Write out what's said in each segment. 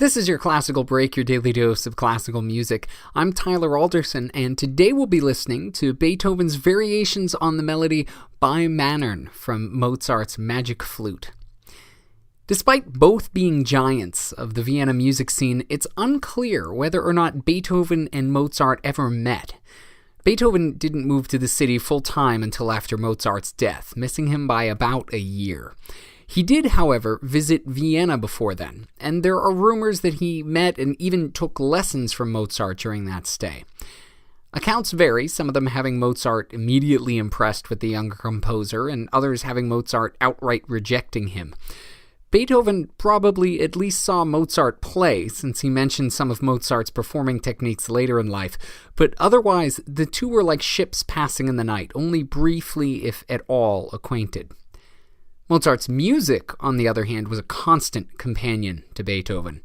This is your Classical Break, your daily dose of classical music. I'm Tyler Alderson, and today we'll be listening to Beethoven's Variations on the Melody by Mannern from Mozart's Magic Flute. Despite both being giants of the Vienna music scene, it's unclear whether or not Beethoven and Mozart ever met. Beethoven didn't move to the city full-time until after Mozart's death, missing him by about a year. He did, however, visit Vienna before then, and there are rumors that he met and even took lessons from Mozart during that stay. Accounts vary, some of them having Mozart immediately impressed with the younger composer, and others having Mozart outright rejecting him. Beethoven probably at least saw Mozart play, since he mentioned some of Mozart's performing techniques later in life, but otherwise the two were like ships passing in the night, only briefly, if at all, acquainted. Mozart's music, on the other hand, was a constant companion to Beethoven.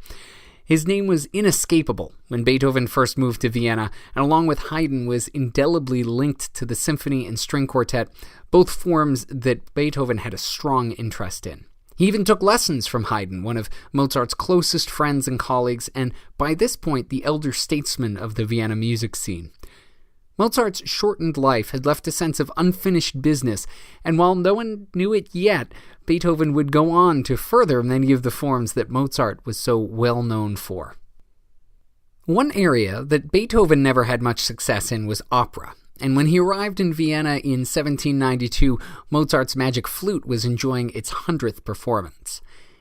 His name was inescapable when Beethoven first moved to Vienna, and along with Haydn was indelibly linked to the symphony and string quartet, both forms that Beethoven had a strong interest in. He even took lessons from Haydn, one of Mozart's closest friends and colleagues, and by this point the elder statesman of the Vienna music scene. Mozart's shortened life had left a sense of unfinished business, and while no one knew it yet, Beethoven would go on to further many of the forms that Mozart was so well known for. One area that Beethoven never had much success in was opera, and when he arrived in Vienna in 1792, Mozart's Magic Flute was enjoying its 100th performance.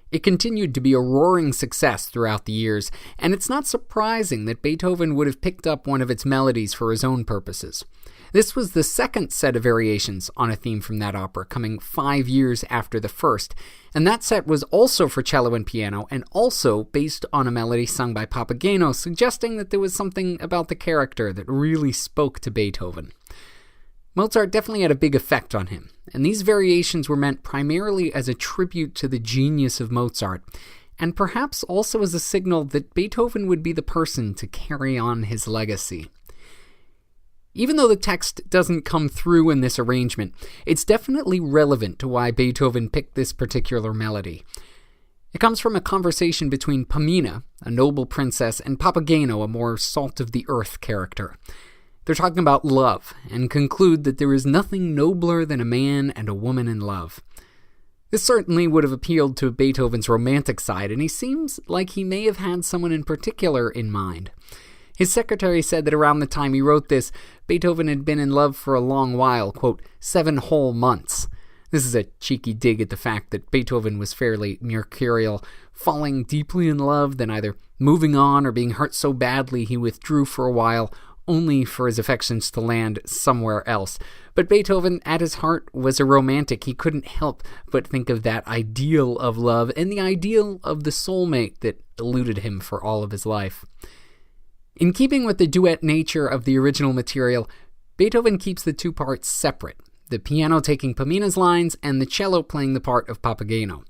It continued to be a roaring success throughout the years, and it's not surprising that Beethoven would have picked up one of its melodies for his own purposes. This was the second set of variations on a theme from that opera, coming 5 years after the first, and that set was also for cello and piano, and also based on a melody sung by Papageno, suggesting that there was something about the character that really spoke to Beethoven. Mozart definitely had a big effect on him, and these variations were meant primarily as a tribute to the genius of Mozart, and perhaps also as a signal that Beethoven would be the person to carry on his legacy. Even though the text doesn't come through in this arrangement, it's definitely relevant to why Beethoven picked this particular melody. It comes from a conversation between Pamina, a noble princess, and Papageno, a more salt-of-the-earth character. They're talking about love, and conclude that there is nothing nobler than a man and a woman in love. This certainly would have appealed to Beethoven's romantic side, and he seems like he may have had someone in particular in mind. His secretary said that around the time he wrote this, Beethoven had been in love for a long while, quote, 7 whole months. This is a cheeky dig at the fact that Beethoven was fairly mercurial, falling deeply in love, then either moving on or being hurt so badly he withdrew for a while, only for his affections to land somewhere else. But Beethoven, at his heart, was a romantic. He couldn't help but think of that ideal of love and the ideal of the soulmate that eluded him for all of his life. In keeping with the duet nature of the original material, Beethoven keeps the two parts separate, the piano taking Pamina's lines and the cello playing the part of Papageno.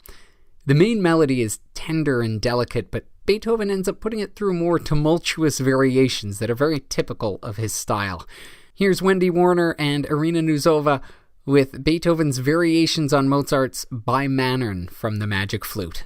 The main melody is tender and delicate, but Beethoven ends up putting it through more tumultuous variations that are very typical of his style. Here's Wendy Warner and Irina Nuzova with Beethoven's Variations on Mozart's by Mannern from the Magic Flute.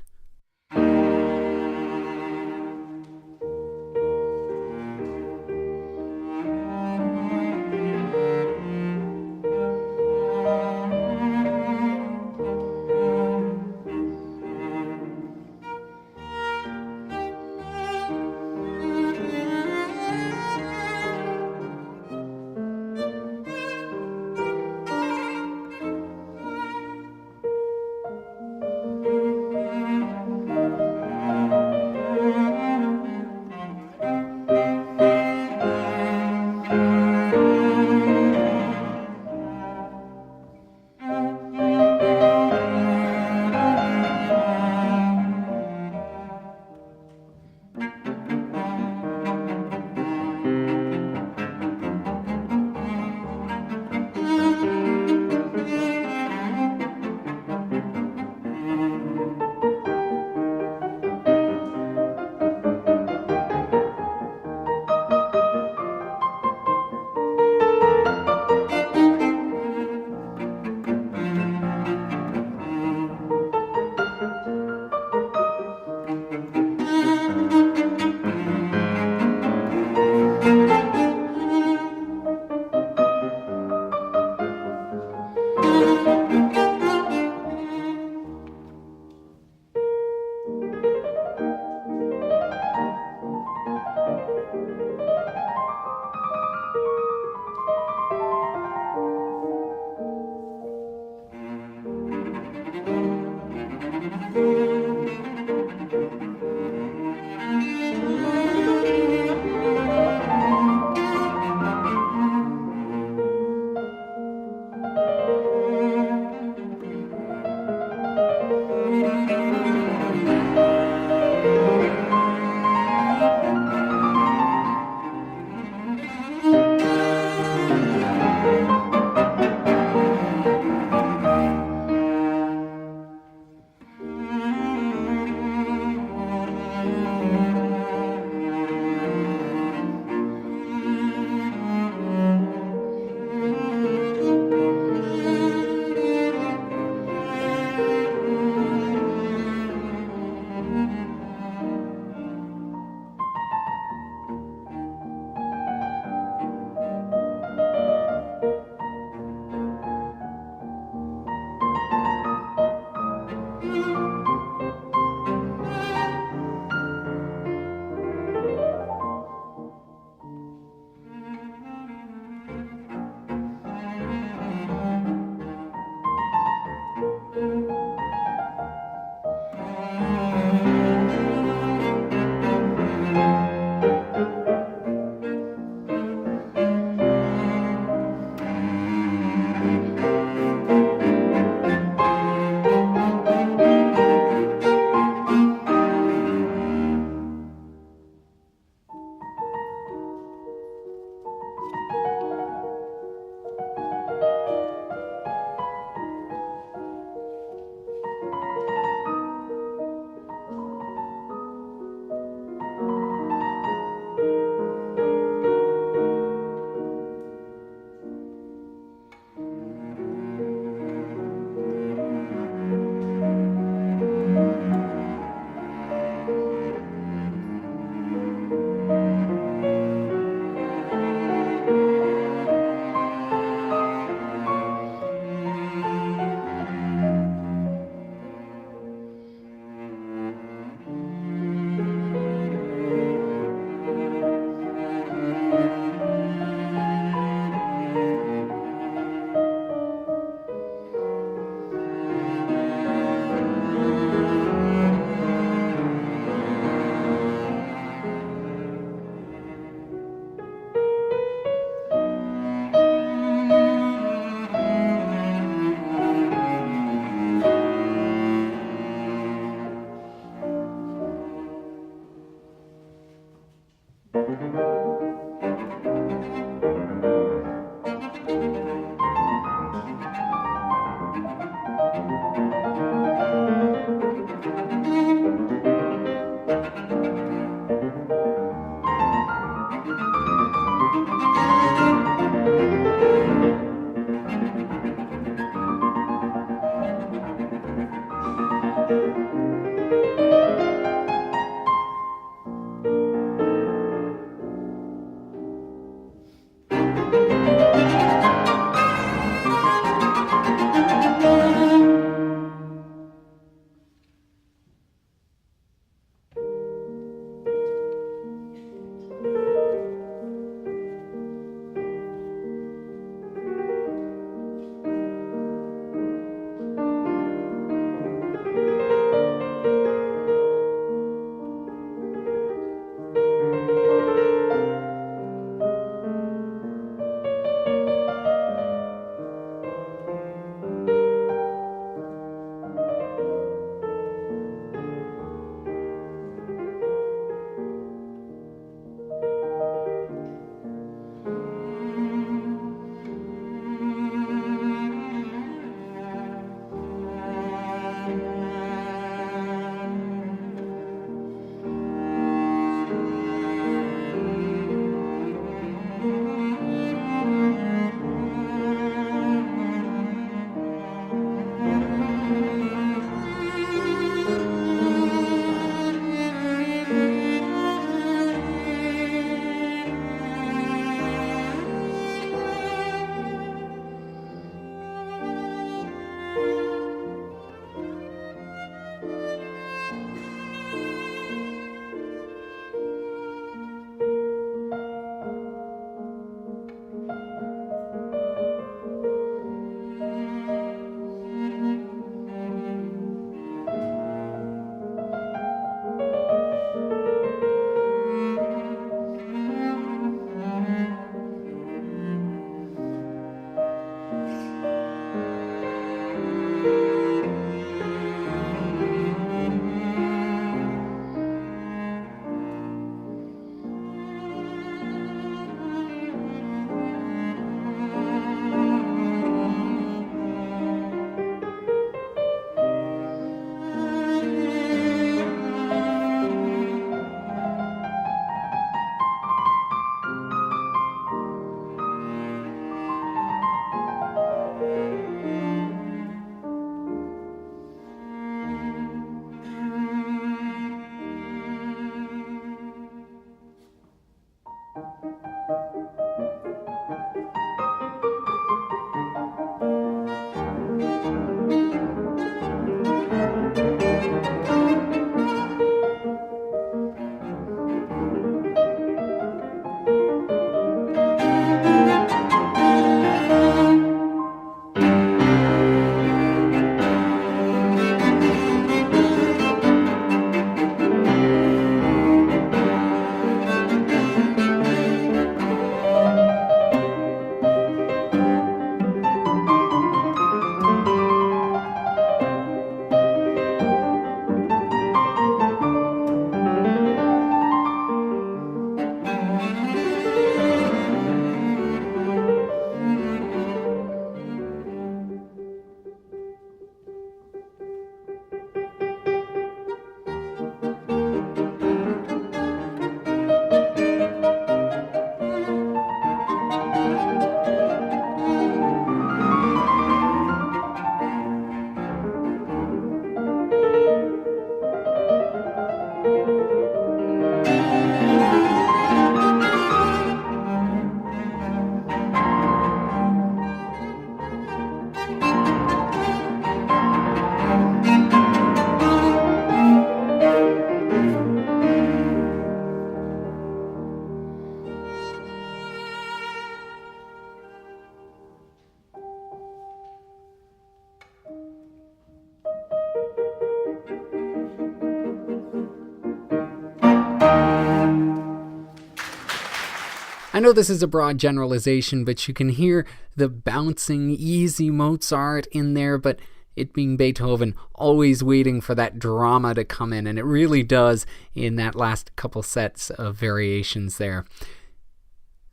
I know this is a broad generalization, but you can hear the bouncing, easy Mozart in there, but it being Beethoven, always waiting for that drama to come in, and it really does in that last couple sets of variations there.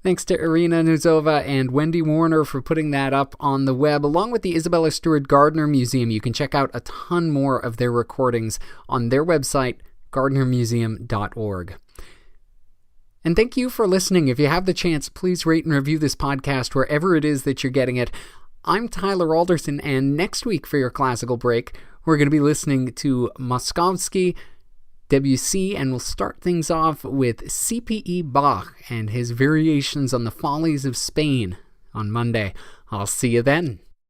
Thanks to Irina Nuzova and Wendy Warner for putting that up on the web, along with the Isabella Stewart Gardner Museum. You can check out a ton more of their recordings on their website, gardnermuseum.org. And thank you for listening. If you have the chance, please rate and review this podcast wherever it is that you're getting it. I'm Tyler Alderson, and next week for your classical break, we're going to be listening to Moszkowski, Debussy, and we'll start things off with C.P.E. Bach and his variations on the Follies of Spain on Monday. I'll see you then.